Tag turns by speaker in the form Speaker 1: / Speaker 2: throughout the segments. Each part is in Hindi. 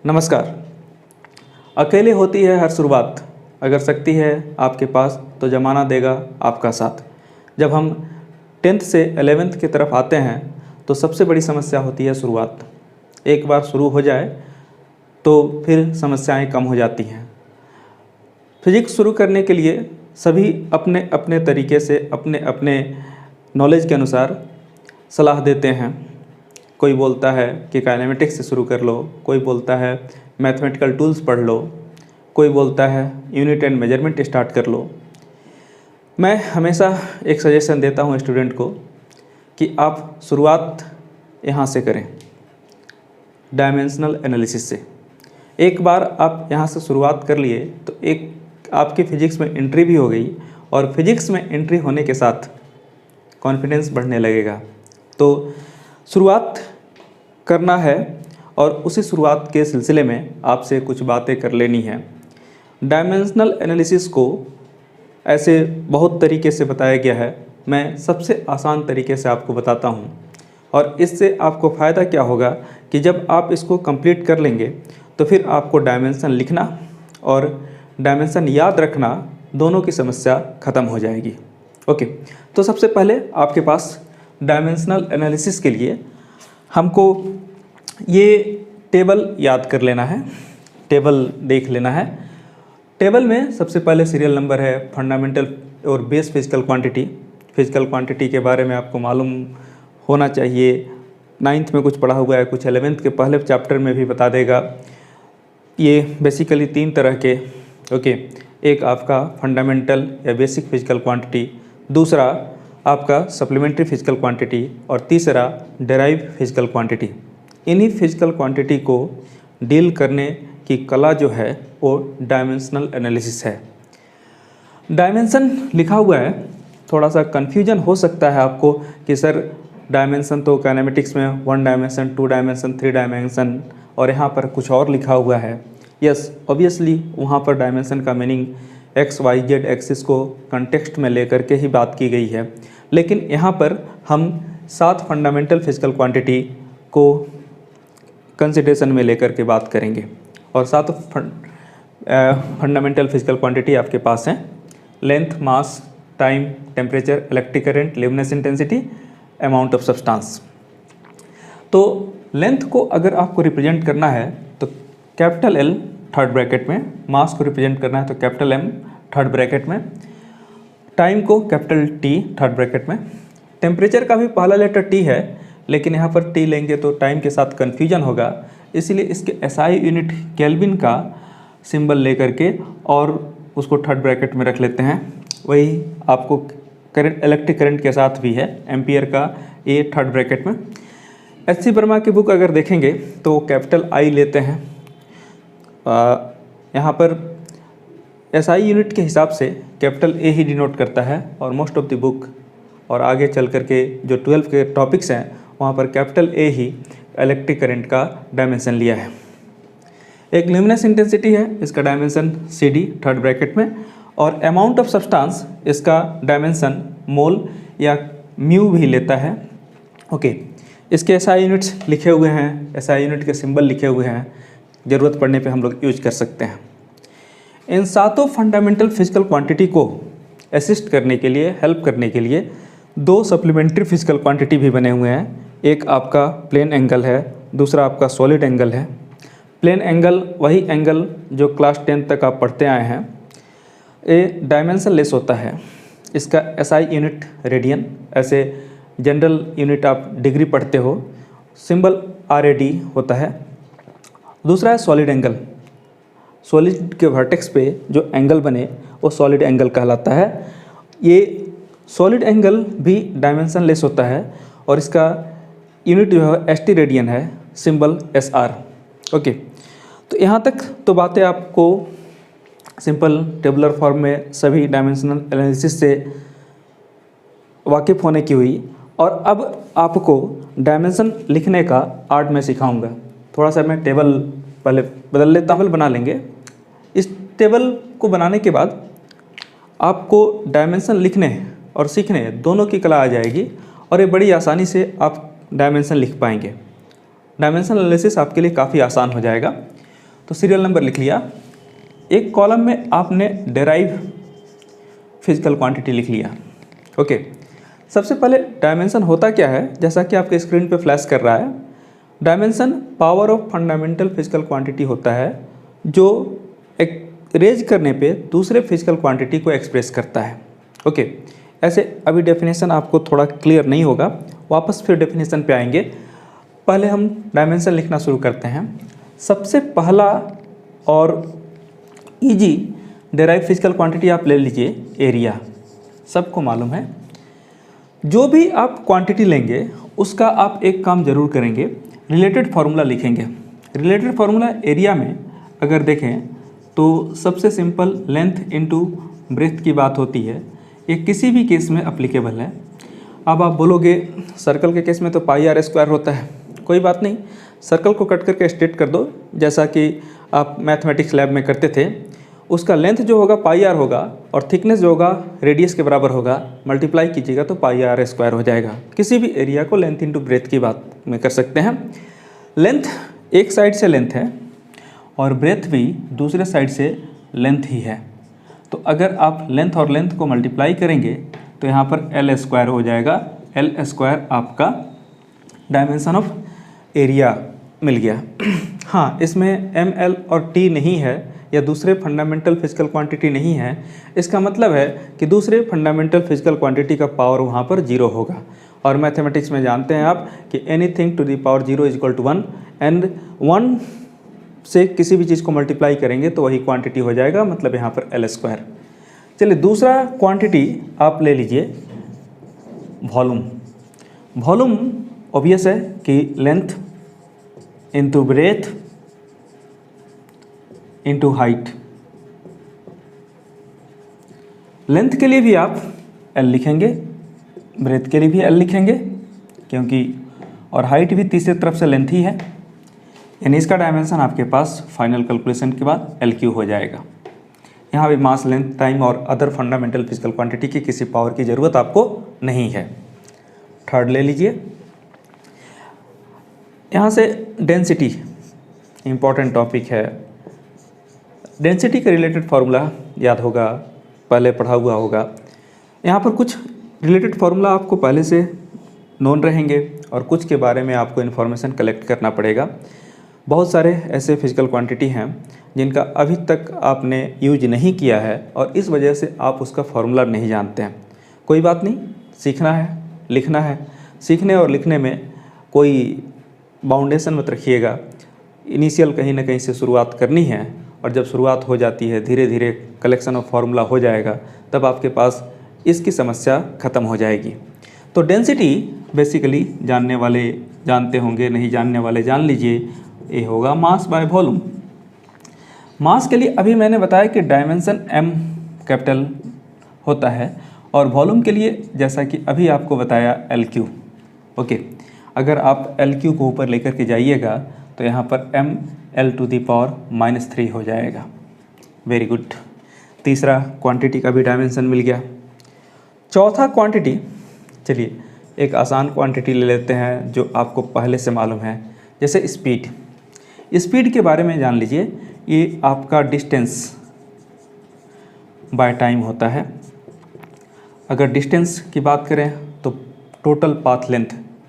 Speaker 1: नमस्कार। अकेले होती है हर शुरुआत, अगर शक्ति है आपके पास तो ज़माना देगा आपका साथ। जब हम 10th से 11th की तरफ आते हैं तो सबसे बड़ी समस्या होती है शुरुआत। एक बार शुरू हो जाए तो फिर समस्याएं कम हो जाती हैं। फिजिक्स शुरू करने के लिए सभी अपने अपने तरीके से अपने अपने नॉलेज के अनुसार सलाह देते हैं। कोई बोलता है कि काइनेमेटिक्स से शुरू कर लो, कोई बोलता है मैथमेटिकल टूल्स पढ़ लो, कोई बोलता है यूनिट एंड मेजरमेंट स्टार्ट कर लो। मैं हमेशा एक सजेशन देता हूँ स्टूडेंट को कि आप शुरुआत यहाँ से करें, डायमेंशनल एनालिसिस से। एक बार आप यहाँ से शुरुआत कर लिए तो एक आपकी फ़िज़िक्स में एंट्री भी हो गई, और फिज़िक्स में एंट्री होने के साथ कॉन्फिडेंस बढ़ने लगेगा। तो शुरुआत करना है और उसी शुरुआत के सिलसिले में आपसे कुछ बातें कर लेनी है। डायमेंशनल एनालिसिस को ऐसे बहुत तरीके से बताया गया है, मैं सबसे आसान तरीके से आपको बताता हूँ। और इससे आपको फ़ायदा क्या होगा कि जब आप इसको कंप्लीट कर लेंगे तो फिर आपको डायमेंशन लिखना और डायमेंशन याद रखना दोनों की समस्या ख़त्म हो जाएगी। ओके, तो सबसे पहले आपके पास डायमेंशनल एनालिसिस के लिए हमको ये टेबल याद कर लेना है, टेबल देख लेना है। टेबल में सबसे पहले सीरियल नंबर है, फंडामेंटल और base physical quantity. Physical quantity के बारे में आपको मालूम होना चाहिए, 9th में कुछ पढ़ा हुआ है, कुछ 11th के पहले चैप्टर में भी बता देगा। ये बेसिकली 3 तरह के एक आपका फंडामेंटल या बेसिक फिजिकल क्वांटिटी, दूसरा आपका सप्लीमेंट्री फिजिकल क्वांटिटी, और तीसरा डेराइव फिजिकल क्वांटिटी। इन्हीं फिजिकल क्वांटिटी को डील करने की कला जो है वो डायमेंशनल एनालिसिस है। डायमेंशन लिखा हुआ है, थोड़ा सा कन्फ्यूजन हो सकता है आपको कि सर डायमेंशन तो काइनेमेटिक्स में 1 डायमेंशन, 2 डायमेंशन, 3 डायमेंशन, और यहाँ पर कुछ और लिखा हुआ है। यस, ऑब्वियसली वहाँ पर डायमेंशन का meaning X Y Z axis को कंटेक्स्ट में लेकर के ही बात की गई है, लेकिन यहाँ पर हम 7 फंडामेंटल फिजिकल क्वांटिटी को कंसिडरेशन में लेकर के बात करेंगे। और 7 फंडामेंटल फिजिकल क्वांटिटी आपके पास हैं: length, mass, time, temperature, electric current, luminous intensity, amount of substance. तो लेंथ को अगर आपको रिप्रेजेंट करना है तो कैपिटल L थर्ड ब्रैकेट में, मास को रिप्रेजेंट करना है तो कैपिटल M थर्ड ब्रैकेट में, टाइम को कैपिटल T थर्ड ब्रैकेट में। टेम्परेचर का भी पहला लेटर T है, लेकिन यहाँ पर T लेंगे तो टाइम के साथ कन्फ्यूजन होगा, इसलिए इसके SI यूनिट केल्विन का सिंबल लेकर के और उसको थर्ड ब्रैकेट में रख लेते हैं। वही आपको करंट, इलेक्ट्रिक करंट के साथ भी है, एम्पियर का A थर्ड ब्रैकेट में। SC वर्मा की बुक अगर देखेंगे तो कैपिटल I लेते हैं। यहाँ पर SI यूनिट के हिसाब से कैपिटल A ही डिनोट करता है, और मोस्ट ऑफ द बुक और आगे चल कर के जो 12 के टॉपिक्स हैं वहाँ पर capital A he electric current का डायमेंशन लिया है। एक ल्यूमिनेस इंटेंसिटी है, इसका डायमेंशन CD थर्ड ब्रैकेट में, और अमाउंट ऑफ सब्सटेंस इसका डायमेंशन मोल या म्यू भी लेता है। ओके, इसके SI यूनिट्स लिखे हुए हैं, SI यूनिट के सिंबल लिखे हुए हैं, ज़रूरत पड़ने पे हम लोग यूज कर सकते हैं। इन 7 फंडामेंटल फिजिकल क्वांटिटी को असिस्ट करने के लिए, हेल्प करने के लिए 2 सप्लीमेंट्री फिजिकल क्वांटिटी भी बने हुए हैं। एक आपका प्लेन एंगल है, दूसरा आपका सॉलिड एंगल है। प्लेन एंगल वही एंगल जो क्लास 10 तक आप पढ़ते आए हैं। ये डायमेंशन लेस होता है, इसका SI यूनिट रेडियन, ऐसे जनरल यूनिट आप डिग्री पढ़ते हो, सिंबल RAD होता है। दूसरा है सॉलिड एंगल, सॉलिड के वर्टेक्स पे जो एंगल बने वो सॉलिड एंगल कहलाता है। ये सॉलिड एंगल भी डायमेंशन लेस होता है, और इसका यूनिट जो है ST रेडियन है, सिंबल SR। ओके, तो यहाँ तक तो बातें आपको सिंपल टेबुलर फॉर्म में सभी डायमेंशनल एनालिसिस से वाकिफ़ होने की हुई। और अब आपको डायमेंशन लिखने का आर्ट में सिखाऊंगा। थोड़ा सा मैं टेबल पहले बदल लेता हूँ, बना लेंगे। इस टेबल को बनाने के बाद आपको डायमेंशन लिखने और सीखने दोनों की कला आ जाएगी, और ये बड़ी आसानी से आप डायमेंशन लिख पाएंगे। डायमेंशन एनालिसिस आपके लिए काफ़ी आसान हो जाएगा। तो सीरियल नंबर लिख लिया। एक कॉलम में आपने डेराइव फिजिकल क्वांटिटी लिख लिया। ओके, सबसे पहले डायमेंशन होता क्या है, जैसा कि आपके स्क्रीन पे फ्लैश कर रहा है। Dimension power of fundamental physical quantity होता है जो एक रेज करने पे दूसरे फिजिकल क्वांटिटी को एक्सप्रेस करता है। ओके, ऐसे अभी डेफिनेशन आपको थोड़ा क्लियर नहीं होगा, वापस फिर डेफिनेशन पे आएंगे। पहले हम डायमेंशन लिखना शुरू करते हैं। सबसे पहला और इजी डेराइव फिजिकल क्वांटिटी आप ले लीजिए, एरिया। सबको मालूम है, जो भी आप क्वांटिटी लेंगे उसका आप एक काम जरूर करेंगे, रिलेटेड फार्मूला लिखेंगे। रिलेटेड फार्मूला एरिया में अगर देखें तो सबसे सिंपल लेंथ इनटू ब्रेथ की बात होती है। ये किसी भी केस में अप्लीकेबल है। अब आप बोलोगे सर्कल के केस में तो पाई आर स्क्वायर होता है, कोई बात नहीं, सर्कल को कट करके स्ट्रेट कर दो, जैसा कि आप मैथमेटिक्स लैब में करते थे। उसका लेंथ जो होगा पाई आर होगा और थिकनेस जो होगा रेडियस के बराबर होगा, मल्टीप्लाई कीजिएगा तो पाई आर स्क्वायर हो जाएगा। किसी भी एरिया को लेंथ इनटू ब्रेथ की बात में कर सकते हैं। लेंथ एक साइड से लेंथ है और ब्रेथ भी दूसरे साइड से लेंथ ही है, तो अगर आप लेंथ और लेंथ को मल्टीप्लाई करेंगे तो यहाँ पर एल स्क्वायर हो जाएगा। एल स्क्वायर आपका डायमेंशन ऑफ एरिया मिल गया। हाँ, इसमें एम एल और टी नहीं है या दूसरे फंडामेंटल फिजिकल क्वांटिटी नहीं है। इसका मतलब है कि दूसरे फंडामेंटल फिजिकल क्वांटिटी का पावर वहाँ पर जीरो होगा। और मैथमेटिक्स में जानते हैं आप कि anything to the power zero is equal to 1 and 1 से किसी भी चीज़ को मल्टीप्लाई करेंगे तो वही क्वांटिटी हो जाएगा, मतलब यहाँ पर एल स्क्वायर। चलिए दूसरा क्वांटिटी आप ले लीजिए वॉल्यूम। वॉल्यूम ऑब्वियस है कि length into breadth into height. Length के लिए भी आप एल लिखेंगे, ब्रेथ के लिए भी एल लिखेंगे, क्योंकि और हाइट भी तीसरी तरफ से लेंथ ही है, यानी इसका डायमेंशन आपके पास फाइनल कैलकुलेशन के बाद एल क्यू हो जाएगा। यहाँ भी मास, लेंथ, टाइम और अदर फंडामेंटल फिजिकल क्वांटिटी की किसी पावर की ज़रूरत आपको नहीं है। थर्ड ले लीजिए, यहाँ से डेंसिटी इम्पॉर्टेंट टॉपिक है। डेंसिटी का रिलेटेड फार्मूला याद होगा, पहले पढ़ा हुआ होगा। यहाँ पर कुछ रिलेटेड फार्मूला आपको पहले से नोन रहेंगे और कुछ के बारे में आपको इन्फॉर्मेशन कलेक्ट करना पड़ेगा। बहुत सारे ऐसे फिजिकल क्वांटिटी हैं जिनका अभी तक आपने यूज नहीं किया है और इस वजह से आप उसका फार्मूला नहीं जानते हैं। कोई बात नहीं, सीखना है, लिखना है। सीखने और लिखने में कोई बाउंडेशन मत रखिएगा। इनिशियल कहीं ना कहीं से शुरुआत करनी है और जब शुरुआत हो जाती है धीरे धीरे कलेक्शन ऑफ फार्मूला हो जाएगा, तब आपके पास इसकी समस्या ख़त्म हो जाएगी। तो डेंसिटी बेसिकली जानने वाले जानते होंगे, नहीं जानने वाले जान लीजिए, ये होगा मास बाय वॉल्यूम। मास के लिए अभी मैंने बताया कि डायमेंशन m कैपिटल होता है और वॉल्यूम के लिए जैसा कि अभी आपको बताया एल क्यू। ओके, अगर आप एल क्यू को ऊपर लेकर के जाइएगा तो यहाँ पर m l⁻³ हो जाएगा। वेरी गुड, तीसरा क्वांटिटी का भी डायमेंशन मिल गया। चौथा क्वांटिटी, चलिए एक आसान क्वांटिटी ले लेते हैं जो आपको पहले से मालूम है, जैसे स्पीड। स्पीड के बारे में जान लीजिए, ये आपका डिस्टेंस बाय टाइम होता है। अगर डिस्टेंस की बात करें तो total path length,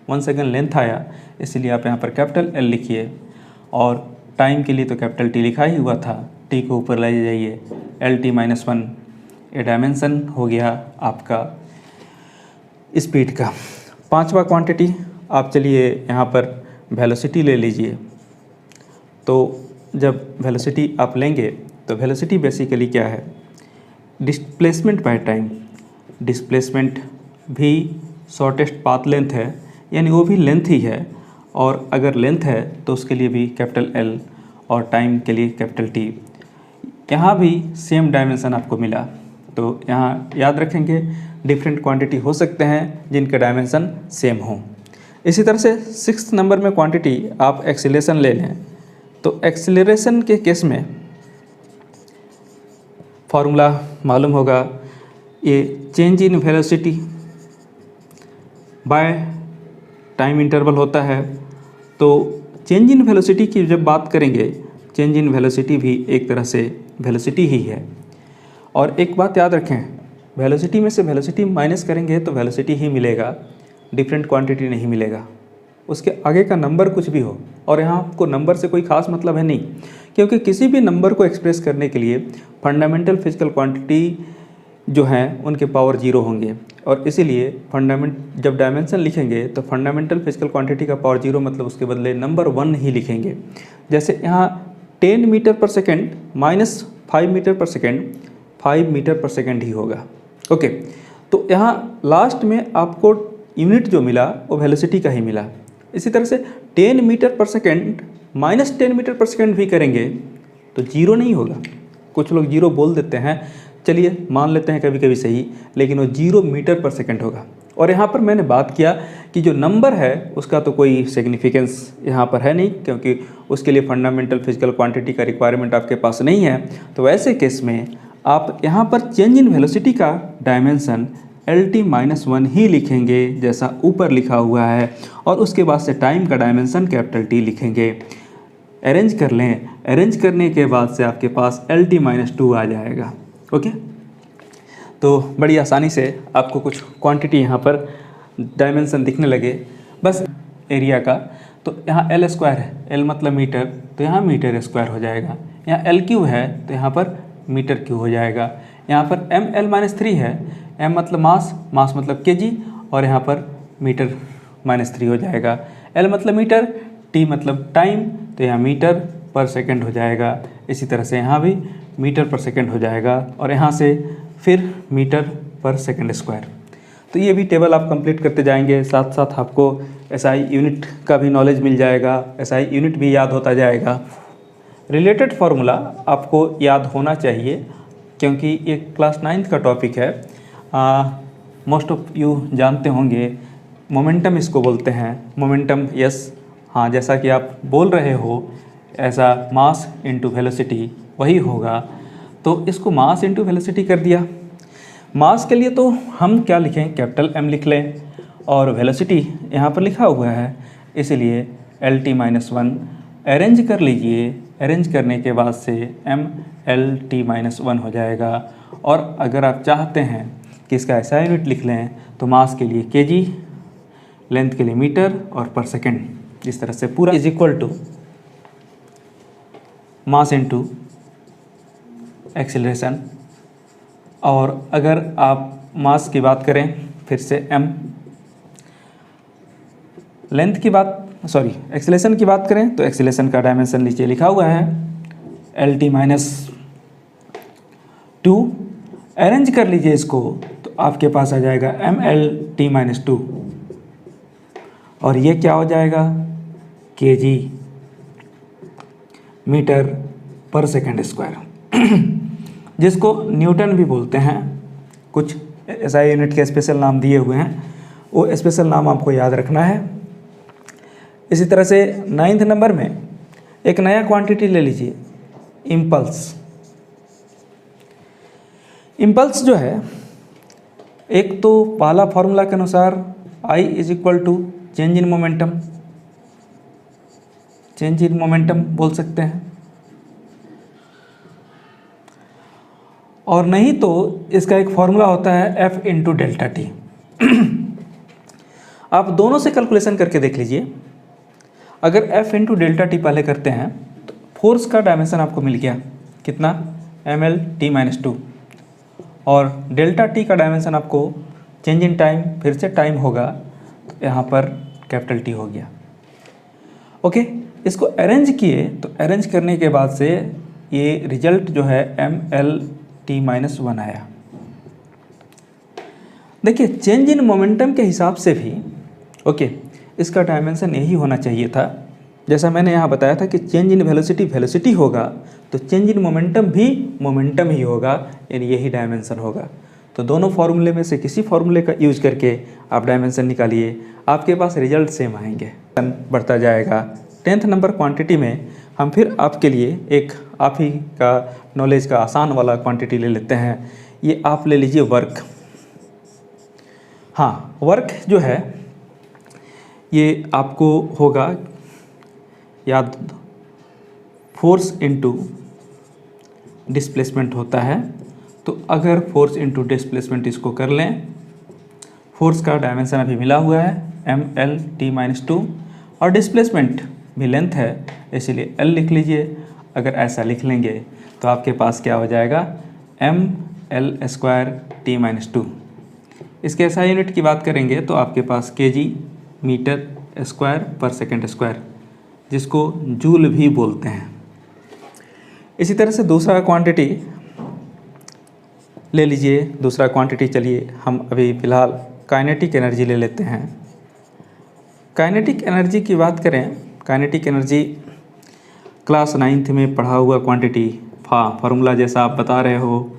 Speaker 1: 1 second length आया, इसलिए आप यहाँ पर कैपिटल एल लिखिए और टाइम के लिए तो कैपिटल टी लिखा ही हुआ था, टी को ऊपर ले जाइए, LT-1। ये डायमेंशन हो गया आपका स्पीड का। पांचवा क्वांटिटी आप चलिए यहाँ पर वेलोसिटी ले लीजिए। तो जब वेलोसिटी आप लेंगे तो वेलोसिटी बेसिकली क्या है, डिस्प्लेसमेंट बाय टाइम। डिस्प्लेसमेंट भी शॉर्टेस्ट पाथ लेंथ है, यानी वो भी लेंथ ही है, और अगर लेंथ है तो उसके लिए भी कैपिटल एल और टाइम के लिए कैपिटल टी। यहाँ भी सेम डायमेंशन आपको मिला, तो यहाँ याद रखेंगे डिफरेंट क्वांटिटी हो सकते हैं जिनके डायमेंशन सेम हों। इसी तरह से 6th नंबर में क्वांटिटी आप एक्सीलरेशन ले लें, तो एक्सीलरेशन के केस में फॉर्मूला मालूम होगा, ये change in velocity by time interval होता है। तो चेंज इन वेलोसिटी की जब बात करेंगे चेंज इन वेलोसिटी भी एक तरह से वेलोसिटी ही है। और एक बात याद रखें, वेलोसिटी में से वेलोसिटी माइनस करेंगे तो वेलोसिटी ही मिलेगा, डिफरेंट क्वांटिटी नहीं मिलेगा, उसके आगे का नंबर कुछ भी हो। और यहाँ आपको नंबर से कोई खास मतलब है नहीं, क्योंकि किसी भी नंबर को एक्सप्रेस करने के लिए फंडामेंटल फिजिकल क्वांटिटी जो हैं उनके पावर 0 होंगे। और इसीलिए जब डायमेंशन लिखेंगे तो फंडामेंटल फिजिकल क्वांटिटी का पावर 0 मतलब उसके बदले नंबर 1 ही लिखेंगे। जैसे यहाँ 10 मीटर पर सेकेंड माइनस 5 मीटर पर सेकेंड 5 मीटर पर सेकेंड ही होगा। ओके, तो यहाँ लास्ट में आपको यूनिट जो मिला वो वेलोसिटी का ही मिला। इसी तरह से 10 मीटर पर सेकेंड माइनस 10 मीटर पर सेकेंड भी करेंगे तो 0 नहीं होगा। कुछ लोग 0 बोल देते हैं, चलिए मान लेते हैं कभी कभी सही, लेकिन वो 0 मीटर पर सेकेंड होगा। और यहाँ पर मैंने बात किया कि जो नंबर है उसका तो कोई सिग्निफिकेंस यहाँ पर है नहीं, क्योंकि उसके लिए फंडामेंटल फिजिकल क्वांटिटी का रिक्वायरमेंट आपके पास नहीं है। तो वैसे केस में आप यहाँ पर चेंज इन वेलोसिटी का डायमेंशन LT-1 ही लिखेंगे जैसा ऊपर लिखा हुआ है, और उसके बाद से टाइम का डायमेंशन T लिखेंगे। अरेंज कर लें, अरेंज करने के बाद से आपके पास LT-2 आ जाएगा। ओके, तो बड़ी आसानी से आपको कुछ क्वांटिटी यहाँ पर डायमेंशन दिखने लगे बस एरिया का। तो यहाँ L² है, L मतलब मीटर, तो यहाँ मीटर स्क्वायर हो जाएगा। यहाँ L³ है तो यहाँ पर मीटर क्यूब हो जाएगा। यहाँ पर ML-3 है, M मतलब मास, मास मतलब केजी, और यहाँ पर मीटर -3 हो जाएगा। L मतलब मीटर, T मतलब टाइम, तो यहाँ मीटर पर सेकंड हो जाएगा। इसी तरह से यहाँ भी मीटर पर सेकंड हो जाएगा, और यहाँ से फिर मीटर पर सेकंड स्क्वायर। तो ये भी टेबल आप कंप्लीट करते जाएंगे, साथ साथ आपको SI यूनिट का भी नॉलेज मिल जाएगा, SI यूनिट भी याद होता जाएगा। रिलेटेड फार्मूला आपको याद होना चाहिए, क्योंकि ये क्लास 9th का टॉपिक है। मोस्ट ऑफ यू जानते होंगे, मोमेंटम इसको बोलते हैं। मोमेंटम, यस, हाँ, जैसा कि आप बोल रहे हो ऐसा मास इनटू वेलोसिटी वही होगा। तो इसको मास इनटू वेलोसिटी कर दिया। मास के लिए तो हम क्या लिखें, कैपिटल M लिख लें, और वेलोसिटी यहाँ पर लिखा हुआ है, इसलिए LT-1 अरेंज कर लीजिए। अरेंज करने के बाद से MLT-1 हो जाएगा। और अगर आप चाहते हैं कि इसका ऐसा यूनिट लिख लें तो मास के लिए केजी, लेंथ के लिए मीटर, और पर सेकेंड, इस तरह से पूरा is equal to mass into acceleration. और अगर आप मास की बात करें, फिर से M, लेंथ की बात, सॉरी, एक्सीलरेशन की बात करें तो एक्सीलरेशन का डायमेंशन नीचे लिखा हुआ है LT-2। अरेंज कर लीजिए इसको तो आपके पास आ जाएगा MLT-2, और ये क्या हो जाएगा, केजी मीटर पर सेकंड स्क्वायर, जिसको न्यूटन भी बोलते हैं। कुछ SI यूनिट के स्पेशल नाम दिए हुए हैं, वो स्पेशल नाम आपको याद रखना है। इसी तरह से 9th नंबर में एक नया क्वांटिटी ले लीजिए, इम्पल्स। इम्पल्स जो है, एक तो पहला फॉर्मूला के अनुसार I = change in momentum, change in momentum बोल सकते हैं, और नहीं तो इसका एक फॉर्मूला होता है F × ΔT। आप दोनों से कैलकुलेशन करके देख लीजिए। अगर F × ΔT पहले करते हैं तो फोर्स का डायमेंशन आपको मिल गया कितना, MLT-2, और ΔT का डायमेंशन आपको चेंज इन टाइम, फिर से टाइम होगा, तो यहाँ पर कैपिटल T हो गया। ओके, इसको अरेंज किए तो अरेंज करने के बाद से ये रिजल्ट जो है MLT-1 आया। देखिए, चेंज इन मोमेंटम के हिसाब से भी ओके इसका डायमेंशन यही होना चाहिए था। जैसा मैंने यहाँ बताया था कि चेंज इन वेलोसिटी वेलोसिटी होगा, तो चेंज इन मोमेंटम भी मोमेंटम ही होगा, यानी यही डायमेंशन होगा। तो दोनों फार्मूले में से किसी फार्मूले का यूज करके आप डायमेंशन निकालिए, आपके पास रिजल्ट सेम आएंगे, बढ़ता जाएगा। 10th नंबर क्वांटिटी में हम फिर आपके लिए एक आप ही का नॉलेज का आसान वाला क्वांटिटी ले लेते हैं। ये आप ले लीजिए वर्क। हाँ, वर्क जो है ये आपको होगा याद, फोर्स इनटू डिस्प्लेसमेंट होता है। तो अगर फोर्स इनटू डिस्प्लेसमेंट इसको कर लें, फोर्स का डायमेंशन अभी मिला हुआ है mL_t-2 और डिस्प्लेसमेंट भी लेंथ है, इसीलिए L लिख लीजिए। अगर ऐसा लिख लेंगे तो आपके पास क्या हो जाएगा mL²t-2। इसके SI यूनिट की बात करेंगे तो आपके पास kg मीटर स्क्वायर पर सेकेंड स्क्वायर, जिसको जूल भी बोलते हैं। इसी तरह से दूसरा क्वांटिटी ले लीजिए। दूसरा क्वांटिटी चलिए हम अभी फ़िलहाल काइनेटिक एनर्जी ले लेते हैं। काइनेटिक एनर्जी की बात करें, काइनेटिक एनर्जी क्लास 9th में पढ़ा हुआ क्वांटिटी, फार्मूला जैसा आप बता रहे हो,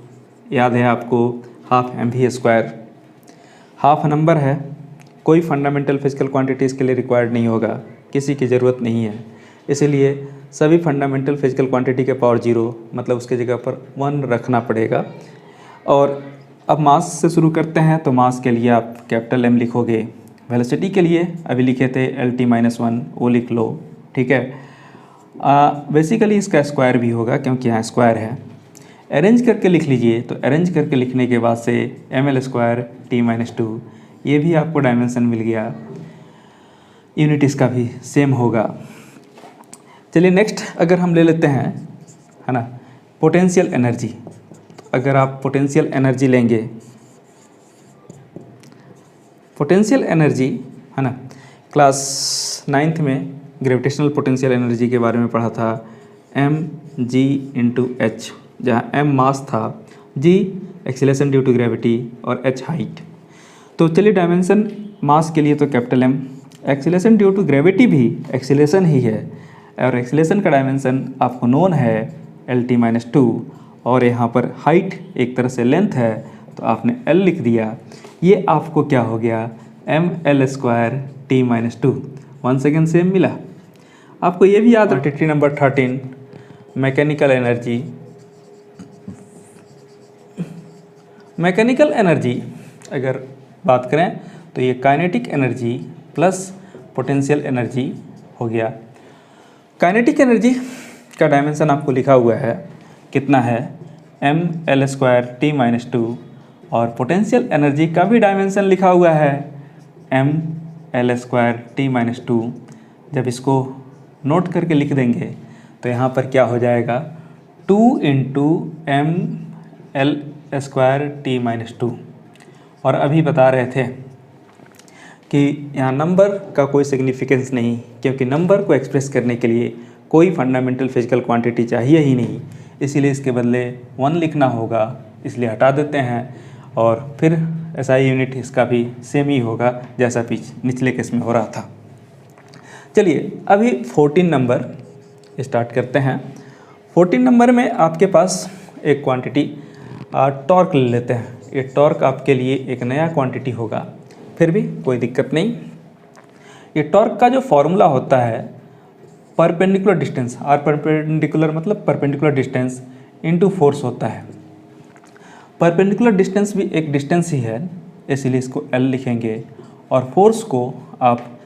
Speaker 1: याद है आपको, 12mv²। हाफ नंबर है, कोई फंडामेंटल फिजिकल क्वांटिटी इसके लिए रिक्वायर्ड नहीं होगा, किसी की ज़रूरत नहीं है। इसीलिए सभी फंडामेंटल फिजिकल क्वांटिटी के पावर 0, मतलब उसके जगह पर 1 रखना पड़ेगा। और अब मास से शुरू करते हैं। तो मास के लिए आप कैपिटल M लिखोगे। वेलोसिटी के लिए अभी लिखे थे LT-1, वो लिख लो, ठीक है। बेसिकली इसका स्क्वायर भी होगा क्योंकि यहाँ स्क्वायर है। अरेंज करके लिख लीजिए। तो अरेंज करके लिखने के बाद से mL²t-2, ये भी आपको डायमेंशन मिल गया। यूनिट इसका भी सेम होगा। चलिए नेक्स्ट अगर हम ले लेते हैं, है ना, पोटेंशियल एनर्जी। तो अगर आप पोटेंशियल एनर्जी लेंगे, पोटेंशियल एनर्जी, है ना, क्लास 9th में ग्रेविटेशनल पोटेंशियल एनर्जी के बारे में पढ़ा था, mg/h, जहाँ m मास था, g acceleration due to gravity और h हाइट। तो चलिए डायमेंशन मास के लिए तो capital M, acceleration due to gravity भी एक्सीलरेशन ही है और एक्सीलरेशन का डायमेंशन आपको नोन है LT-2, और यहाँ पर हाइट एक तरह से लेंथ है तो आपने L लिख दिया। ये आपको क्या हो गया mL²t-2। वन सेकेंड सेम मिला। आपको ये भी याद है quantity number 13 mechanical energy. Mechanical energy अगर बात करें तो ये kinetic energy plus potential energy हो गया। काइनेटिक एनर्जी का डायमेंशन आपको लिखा हुआ है, कितना है mL²t-2, और पोटेंशियल एनर्जी का भी डायमेंशन लिखा हुआ है mL²t-2। जब इसको नोट करके लिख देंगे तो यहाँ पर क्या हो जाएगा 2 × mL²t-2। और अभी बता रहे थे कि यहाँ नंबर का कोई सिग्निफिकेंस नहीं, क्योंकि नंबर को एक्सप्रेस करने के लिए कोई फंडामेंटल फिजिकल क्वांटिटी चाहिए ही नहीं, इसीलिए इसके बदले 1 लिखना होगा, इसलिए हटा देते हैं। और फिर SI यूनिट इसका भी सेम ही होगा जैसा निचले केस में हो रहा था। चलिए अभी 14 नंबर स्टार्ट करते हैं। 14 नंबर में आपके पास एक क्वांटिटी टॉर्क ले लेते हैं। ये टॉर्क आपके लिए एक नया क्वांटिटी होगा, फिर भी कोई दिक्कत नहीं। ये टॉर्क का जो फॉर्मूला होता है परपेंडिकुलर डिस्टेंस, आर परपेंडिकुलर मतलब परपेंडिकुलर डिस्टेंस इनटू फोर्स होता है। परपेंडिकुलर डिस्टेंस भी एक डिस्टेंस ही है, इसीलिए इसको L लिखेंगे। और फोर्स को आप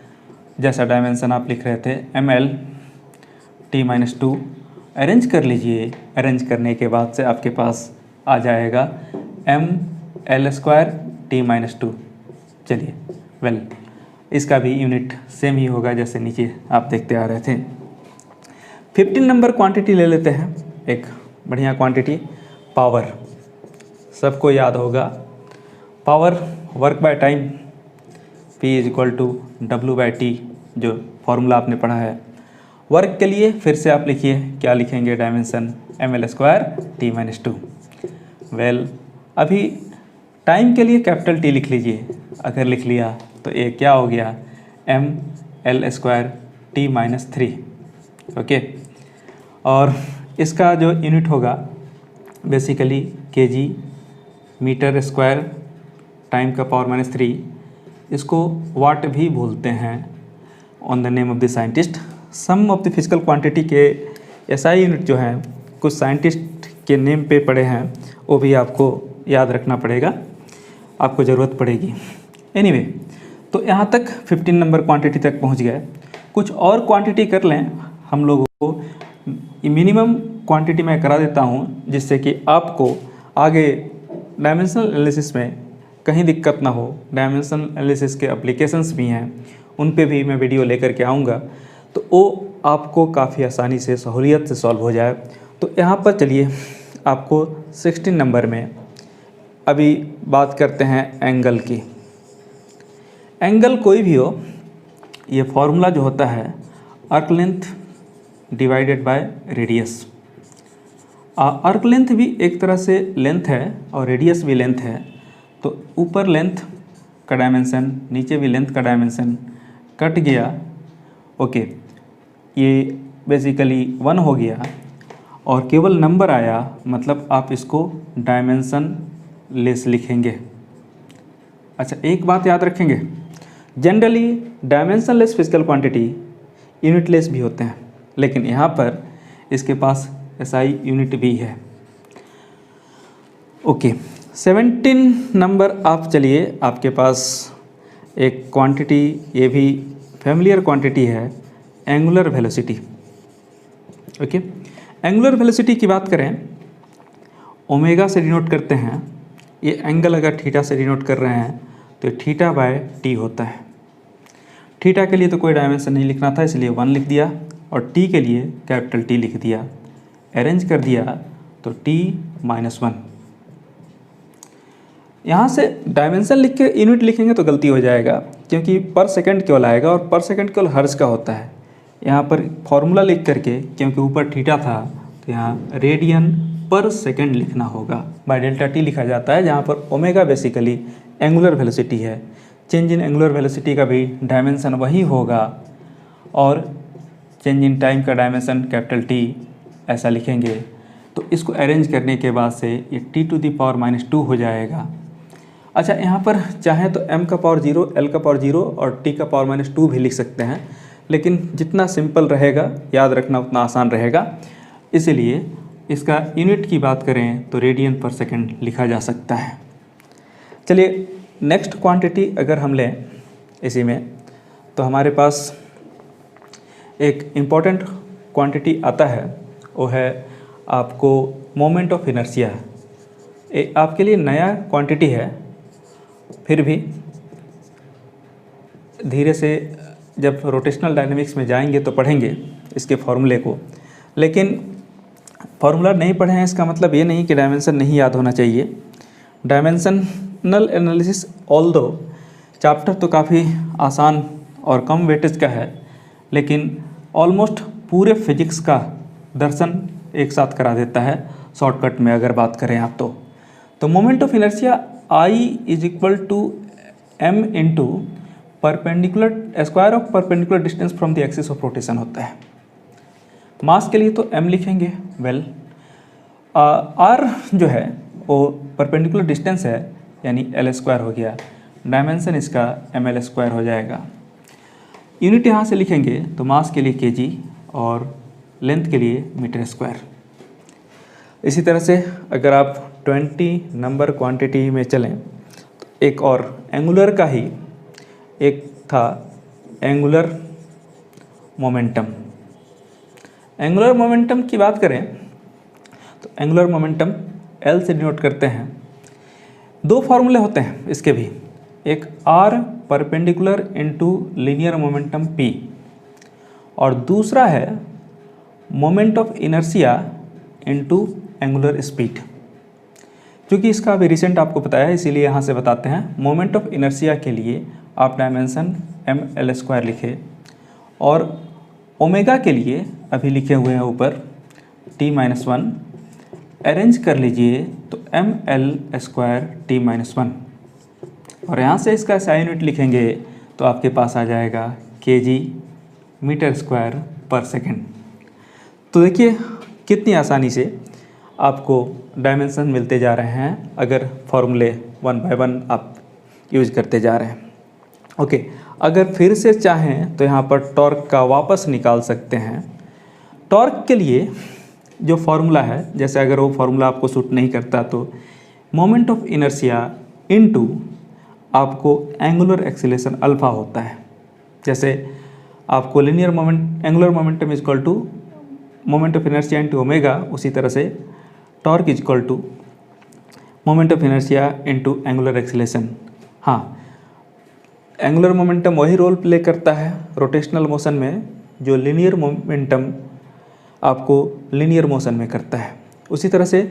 Speaker 1: जैसा डायमेंशन आप लिख रहे थे mL_t-2 अरेंज कर लीजिए। अरेंज करने के बाद से आपके पास आ जाएगा mL²t-2। चलिए वेल, इसका भी यूनिट सेम ही होगा जैसे नीचे आप देखते आ रहे थे। 15 नंबर क्वांटिटी ले लेते हैं, एक बढ़िया क्वांटिटी, पावर। सबको याद होगा power work by time, P = W/T, जो फॉर्मूला आपने पढ़ा है। वर्क के लिए फिर से आप लिखिए, क्या लिखेंगे, डायमेंशन mL²t-2। वेल, अभी टाइम के लिए कैपिटल T लिख लीजिए। अगर लिख लिया तो ये क्या हो गया mL²t-3, ओके। और इसका जो यूनिट होगा basically kg metre square time का पावर -3, इसको वाट भी बोलते हैं on the name of the scientist. Some of the physical quantity के SI यूनिट जो हैं कुछ साइंटिस्ट के नेम पे पड़े हैं, वो भी आपको याद रखना पड़ेगा, आपको ज़रूरत पड़ेगी। एनीवे, तो यहाँ तक 15 नंबर क्वांटिटी तक पहुँच गए। कुछ और क्वांटिटी कर लें हम लोगों को मिनिमम क्वांटिटी मैं करा देता हूँ, जिससे कि आपको आगे डायमेंशनल एनालिसिस में कहीं दिक्कत ना हो। डायमेंशनल एनालिसिस के एप्लीकेशंस भी हैं, उन पे भी मैं वीडियो लेकर के आऊँगा, तो वो आपको काफ़ी आसानी से सहूलियत से सॉल्व हो जाए। तो यहाँ पर चलिए आपको 16 नंबर में अभी बात करते हैं एंगल की। एंगल कोई भी हो, ये फॉर्मूला जो होता है arc length divided by radius. Arc length भी एक तरह से लेंथ है और रेडियस भी लेंथ है, तो ऊपर लेंथ का डायमेंशन, नीचे भी लेंथ का डायमेंशन कट गया। ओके, ये बेसिकली 1 हो गया और केवल नंबर आया, मतलब आप इसको डायमेंशन लेस लिखेंगे। अच्छा, एक बात याद रखेंगे, generally dimension less physical quantity unit less भी होते हैं, लेकिन यहाँ पर इसके पास SI यूनिट भी है। ओके, 17 नंबर आप चलिए, आपके पास एक क्वांटिटी, ये भी फैमिलियर क्वांटिटी है, angular velocity. Okay, angular velocity की बात करें, ओमेगा से डिनोट करते हैं। ये एंगल अगर थीटा से डिनोट कर रहे हैं तो थीटा बाय टी होता है। थीटा के लिए तो कोई डायमेंशन नहीं लिखना था, इसलिए 1 लिख दिया, और टी के लिए कैपिटल टी लिख दिया। अरेंज कर दिया तो t-1। यहाँ से डायमेंशन लिख के यूनिट लिखेंगे तो गलती हो जाएगा, क्योंकि पर सेकंड केवल आएगा और पर सेकंड केवल हर्ट्ज का होता है। यहाँ पर फॉर्मूला लिख करके, क्योंकि ऊपर थीटा था तो यहाँ रेडियन पर सेकंड लिखना होगा। बाय डेल्टा टी लिखा जाता है, जहाँ पर ओमेगा बेसिकली एंगुलर वेलोसिटी है। चेंज इन एंगुलर वेलोसिटी का भी डायमेंशन वही होगा, और चेंज इन टाइम का डायमेंशन कैपिटल टी ऐसा लिखेंगे। तो इसको अरेंज करने के बाद से ये t⁻⁻2 हो जाएगा। अच्छा, यहाँ पर चाहे तो m का पावर 0, l का पावर 0 और t का पावर -2 भी लिख सकते हैं, लेकिन जितना सिंपल रहेगा याद रखना उतना आसान रहेगा, इसलिए इसका यूनिट की बात करें तो रेडियन पर सेकंड लिखा जा सकता है। चलिए नेक्स्ट क्वांटिटी अगर हम लें इसी में, तो हमारे पास एक इम्पॉर्टेंट क्वांटिटी आता है, वो है आपको मोमेंट ऑफ इनर्शिया। आपके लिए नया क्वांटिटी है, फिर भी धीरे से जब रोटेशनल डायनेमिक्स में जाएंगे तो पढ़ेंगे इसके फॉर्मूले को। लेकिन फॉर्मूला नहीं पढ़े हैं इसका मतलब ये नहीं कि डायमेंशन नहीं याद होना चाहिए। डायमेंशनल एनालिसिस ऑल्दो चैप्टर तो काफ़ी आसान और कम वेटेज का है, लेकिन ऑलमोस्ट पूरे फिजिक्स का दर्शन एक साथ करा देता है शॉर्टकट में अगर बात करें आप तो moment of inertia I = m into perpendicular square of perpendicular distance from the axis of rotation होता है। मास के लिए तो m लिखेंगे, वेल r जो है वो परपेंडिकुलर डिस्टेंस है, यानी l² हो गया, डायमेंशन इसका ml² हो जाएगा। यूनिट यहाँ से लिखेंगे तो मास के लिए kg और लेंथ के लिए मीटर²। इसी तरह से अगर आप 20 नंबर क्वांटिटी में चलें तो एक और एंगुलर का ही एक था, एंगुलर मोमेंटम। एंगुलर मोमेंटम की बात करें तो एंगुलर मोमेंटम L से डिनोट करते हैं। 2 फार्मूले होते हैं इसके भी, एक R perpendicular into linear momentum P, और दूसरा है moment of inertia into angular speed. क्योंकि इसका अभी रिसेंट आपको पता है, इसीलिए यहाँ से बताते हैं। मोमेंट ऑफ इनर्शिया के लिए आप डायमेंशन ml² लिखे, और ओमेगा के लिए अभी लिखे हुए हैं ऊपर t-1, अरेंज कर लीजिए तो ml² t-1, और यहाँ से इसका SI यूनिट लिखेंगे तो आपके पास आ जाएगा kg मीटर²/सेकंड। तो देखिए कितनी आसानी से आपको डायमेंशन मिलते जा रहे हैं अगर फॉर्मूले 1 बाय 1 आप यूज करते जा रहे हैं। ओके, अगर फिर से चाहें तो यहाँ पर टॉर्क का वापस निकाल सकते हैं। टॉर्क के लिए जो फॉर्मूला है, जैसे अगर वो फॉर्मूला आपको सूट नहीं करता तो मोमेंट ऑफ इनर्शिया इनटू आपको एंगुलर एक्सीलरेशन अल्फा होता है। जैसे आपको linear moment angular momentum equal to moment of inertia into omega, उसी तरह से torque is equal to moment of inertia into angular acceleration. हाँ, एंगुलर मोमेंटम वही रोल प्ले करता है रोटेशनल मोशन में जो लीनियर मोमेंटम आपको लीनियर मोशन में करता है। उसी तरह से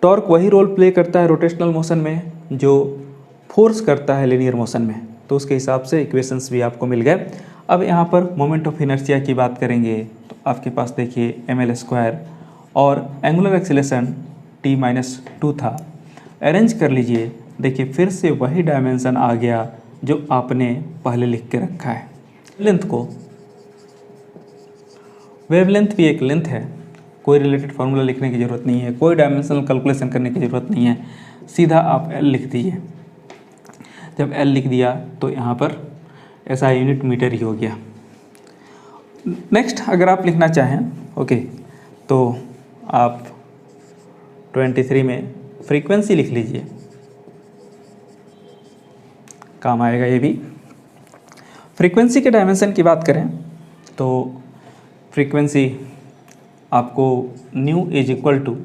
Speaker 1: टॉर्क वही रोल प्ले करता है रोटेशनल मोशन में जो फोर्स करता है लीनियर मोशन में। तो उसके हिसाब से इक्वेशंस भी आपको मिल गए। अब यहाँ पर मोमेंट ऑफ इनर्शिया की बात करेंगे तो आपके पास देखिए ml² और एंगुलर एक्सीलरेशन t-2 था। अरेंज कर लीजिए, देखिए फिर से वही डायमेंशन आ गया जो आपने पहले लिख के रखा है। लेंथ को, वेवलेंथ भी एक लेंथ है, कोई रिलेटेड फार्मूला लिखने की ज़रूरत नहीं है, कोई डायमेंशनल कैलकुलेशन करने की ज़रूरत नहीं है, सीधा आप L लिख दीजिए। जब L लिख दिया तो यहाँ पर ऐसा यूनिट मीटर ही हो गया। नेक्स्ट अगर आप लिखना चाहें ओके तो आप 23 में फ्रीक्वेंसी लिख लीजिए, काम आएगा ये भी। फ्रीक्वेंसी के डायमेंशन की बात करें तो फ्रीक्वेंसी आपको न्यू इज इक्वल टू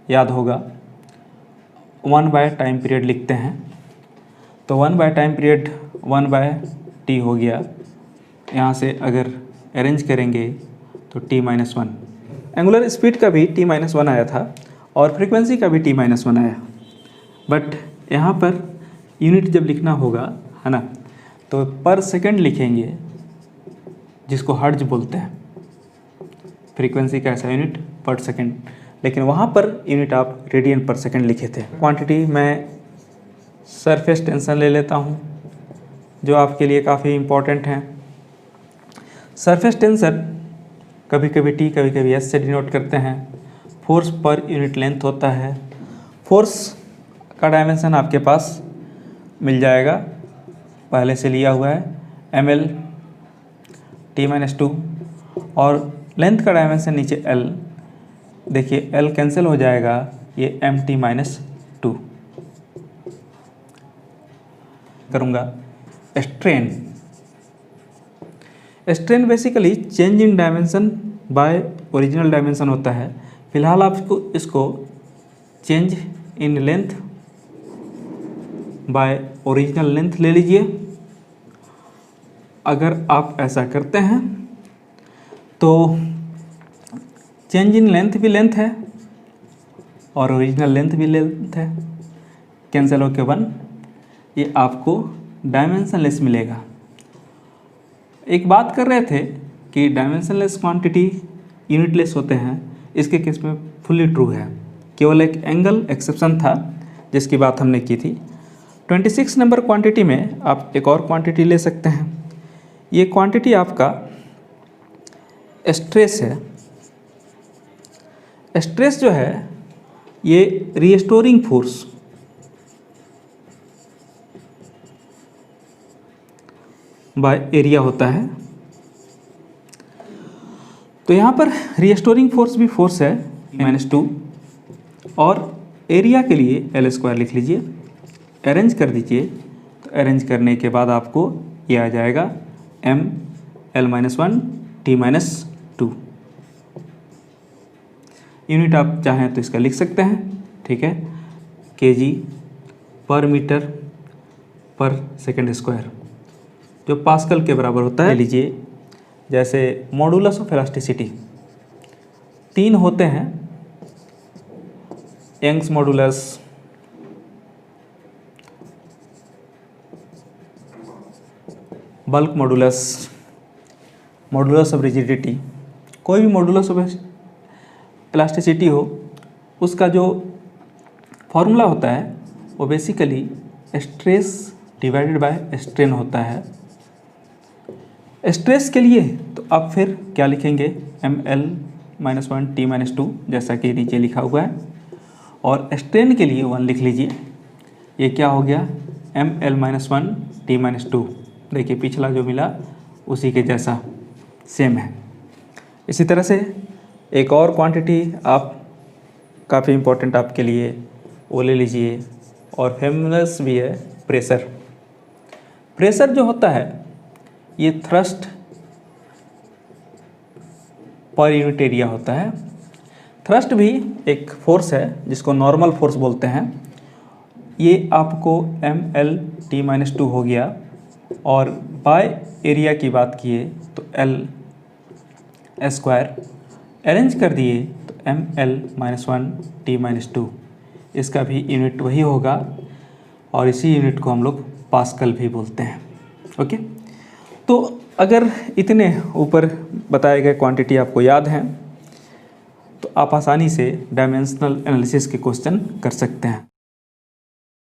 Speaker 1: याद होगा 1/टाइम पीरियड लिखते हैं। तो 1/टाइम पीरियड 1/t हो गया। यहाँ से अगर अरेंज करेंगे तो t-1। एंगुलर स्पीड का भी t-1 आया था और फ्रीक्वेंसी का भी t-1 आया। बट यहाँ पर यूनिट जब लिखना होगा है ना, तो पर सेकंड लिखेंगे जिसको हर्ट्ज बोलते हैं। फ्रीक्वेंसी का ऐसा यूनिट पर सेकंड, लेकिन वहाँ पर यूनिट आप रेडियन पर सेकंड लिखे थे। क्वांटिटी मैं सरफेस टेंशन ले लेता हूँ जो आपके लिए काफ़ी इम्पोर्टेंट है। सरफेस टेंशन कभी कभी टी कभी कभी एस से डिनोट करते हैं। फोर्स पर यूनिट लेंथ होता है। फोर्स का डायमेंशन आपके पास मिल जाएगा, पहले से लिया हुआ है ml t-2 और लेंथ का डायमेंशन नीचे L। देखिए L कैंसिल हो जाएगा, ये mt-2 करूँगा। Strain, strain basically change in dimension by original dimension होता है। फिलहाल आपको इसको change in length by original length ले लीजिए। अगर आप ऐसा करते हैं तो चेंज इन लेंथ भी लेंथ है और ओरिजिनल लेंथ भी लेंथ है, कैंसिल होके 1, ये आपको डायमेंशनलेस मिलेगा। एक बात कर रहे थे कि डायमेंशनलेस क्वांटिटी यूनिटलेस होते हैं, इसके केस में फुल्ली ट्रू है। केवल एक एंगल एक्सेप्शन था जिसकी बात हमने की थी। 26 नंबर क्वांटिटी में आप एक और क्वांटिटी ले सकते हैं। ये क्वांटिटी आपका स्ट्रेस है। स्ट्रेस जो है ये रीस्टोरिंग फोर्स बाय एरिया होता है। तो यहाँ पर रीस्टोरिंग फोर्स भी फोर्स है -2 और एरिया के लिए L² लिख लीजिए। अरेंज कर दीजिए, तो अरेंज करने के बाद आपको ये आ जाएगा ml-1 t-2। यूनिट आप चाहें तो इसका लिख सकते हैं, ठीक है, kg पर मीटर पर सेकेंड स्क्वायर जो पास्कल के बराबर होता है। लीजिए जैसे मॉडुलस ऑफ इलास्टिसिटी 3 होते हैं, Young's modulus, bulk modulus, modulus of rigidity. कोई भी मॉडुलस ऑफ इलास्टिसिटी हो, उसका जो फॉर्मूला होता है वो basically stress divided by strain होता है। स्ट्रेस के लिए तो आप फिर क्या लिखेंगे, ml-1 t-2 जैसा कि नीचे लिखा हुआ है, और स्ट्रेन के लिए 1 लिख लीजिए। ये क्या हो गया, ml-1 t-2। देखिए पिछला जो मिला उसी के जैसा सेम है। इसी तरह से एक और क्वांटिटी आप काफ़ी इम्पोर्टेंट आपके लिए वो ले लीजिए और फेमस भी है, प्रेशर। प्रेशर जो होता है ये थ्रस्ट पर यूनिट एरिया होता है। थ्रस्ट भी एक फोर्स है जिसको नॉर्मल फोर्स बोलते हैं। ये आपको mL/t-2 हो गया, और बाय एरिया की बात किए तो L² अरेंज कर दिए तो mL-1t-2, इसका भी यूनिट वही होगा, और इसी यूनिट को हम लोग पास्कल भी बोलते हैं। ओके, तो अगर इतने ऊपर बताए गए क्वांटिटी आपको याद हैं तो आप आसानी से डायमेंशनल एनालिसिस के क्वेश्चन कर सकते हैं।